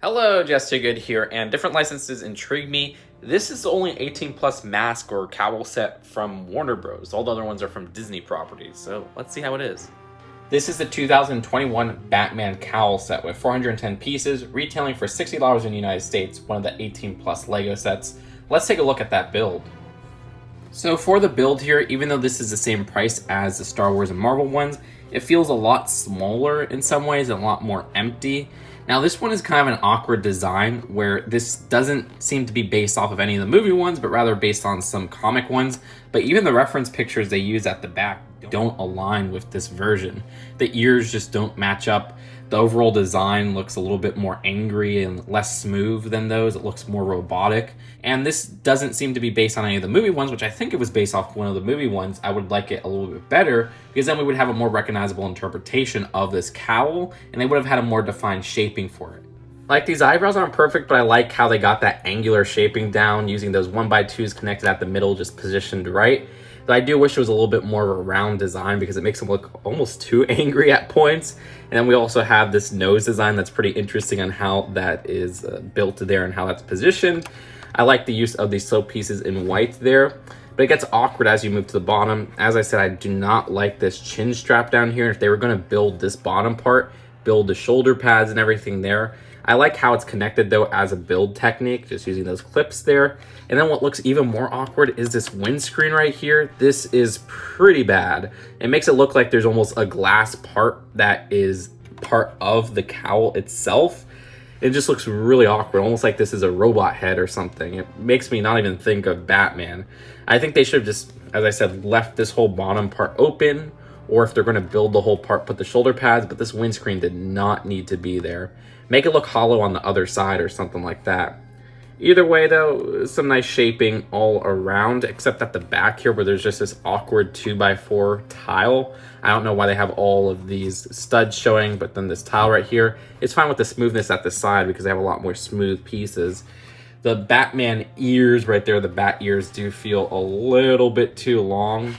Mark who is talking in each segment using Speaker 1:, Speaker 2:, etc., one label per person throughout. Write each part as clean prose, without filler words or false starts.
Speaker 1: Hello, justtwogood here, and different licenses intrigue me. This is the only 18 plus mask or cowl set from Warner Bros. All the other ones are from Disney properties, so let's see how it is. This is the 2021 Batman Cowl set with 410 pieces, retailing for $60 in the United States, one of the 18 plus LEGO sets. Let's take a look at that build. So for the build here, even though this is the same price as the Star Wars and Marvel ones, it feels a lot smaller in some ways and a lot more empty. Now this one is kind of an awkward design where this doesn't seem to be based off of any of the movie ones, but rather based on some comic ones. But even the reference pictures they use at the back don't align with this version. The ears just don't match up. The overall design looks a little bit more angry and less smooth than those. It looks more robotic. And this doesn't seem to be based on any of the movie ones, which I think it was based off one of the movie ones. I would like it a little bit better because then we would have a more recognizable interpretation of this cowl and they would have had a more defined shaping for it. Like, these eyebrows aren't perfect, but I like how they got that angular shaping down using those 1x2s connected at the middle, just positioned right. But I do wish it was a little bit more of a round design because it makes them look almost too angry at points. And then we also have this nose design that's pretty interesting on how that is built there and how that's positioned. I like the use of these slope pieces in white there, but it gets awkward as you move to the bottom. As I said, I do not like this chin strap down here. If they were going to build this bottom part, build the shoulder pads and everything there. I like how it's connected though as a build technique, just using those clips there. And then what looks even more awkward is this windscreen right here. This is pretty bad. It makes it look like there's almost a glass part that is part of the cowl itself. It just looks really awkward, almost like this is a robot head or something. It makes me not even think of Batman. I think they should have just, as I said, left this whole bottom part open, or if they're going to build the whole part, put the shoulder pads, but this windscreen did not need to be there. Make it look hollow on the other side or something like that. Either way though, some nice shaping all around, except at the back here where there's just this awkward 2x4 tile. I don't know why they have all of these studs showing, but then this tile right here, it's fine with the smoothness at the side because they have a lot more smooth pieces. The Batman ears right there, the bat ears do feel a little bit too long,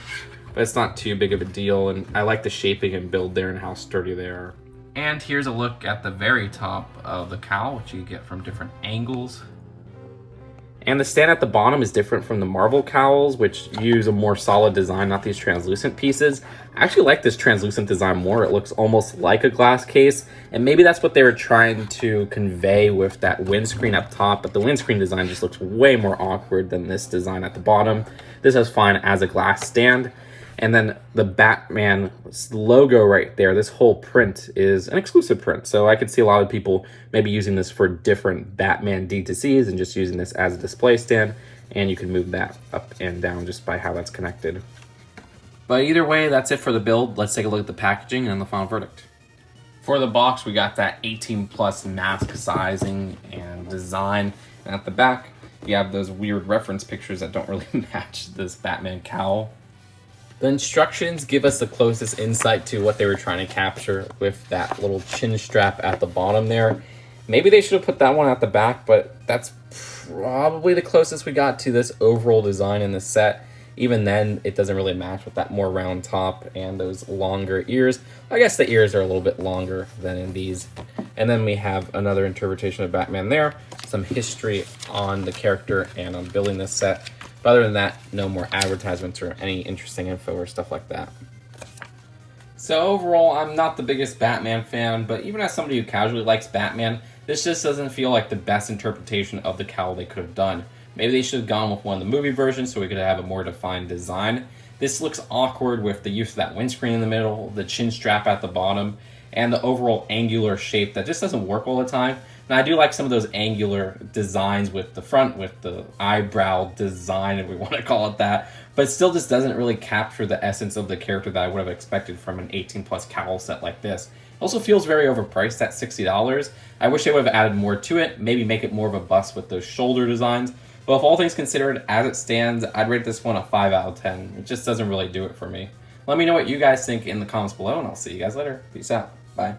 Speaker 1: but it's not too big of a deal. And I like the shaping and build there and how sturdy they are. And here's a look at the very top of the cowl, which you get from different angles. And the stand at the bottom is different from the Marvel cowls, which use a more solid design, not these translucent pieces. I actually like this translucent design more. It looks almost like a glass case, and maybe that's what they were trying to convey with that windscreen up top, but the windscreen design just looks way more awkward than this design at the bottom. This is fine as a glass stand. And then the Batman logo right there, this whole print is an exclusive print. So I could see a lot of people maybe using this for different Batman D2Cs and just using this as a display stand. And you can move that up and down just by how that's connected. But either way, that's it for the build. Let's take a look at the packaging and the final verdict. For the box, we got that 18 plus mask sizing and design. And at the back, you have those weird reference pictures that don't really match this Batman cowl. The instructions give us the closest insight to what they were trying to capture with that little chin strap at the bottom there. Maybe they should have put that one at the back, but that's probably the closest we got to this overall design in the set. Even then, it doesn't really match with that more round top and those longer ears. I guess the ears are a little bit longer than in these. And then we have another interpretation of Batman there, some history on the character and on building this set. But other than that, no more advertisements or any interesting info or stuff like that. So overall, I'm not the biggest Batman fan, but even as somebody who casually likes Batman, this just doesn't feel like the best interpretation of the cowl they could have done. Maybe they should have gone with one of the movie versions so we could have a more defined design. This looks awkward with the use of that windscreen in the middle, the chin strap at the bottom, and the overall angular shape that just doesn't work all the time. And I do like some of those angular designs with the front, with the eyebrow design, if we want to call it that. But it still just doesn't really capture the essence of the character that I would have expected from an 18 plus cowl set like this. It also feels very overpriced at $60. I wish they would have added more to it, maybe make it more of a bust with those shoulder designs. But if all things considered, as it stands, I'd rate this one a 5 out of 10. It just doesn't really do it for me. Let me know what you guys think in the comments below, and I'll see you guys later. Peace out. Bye.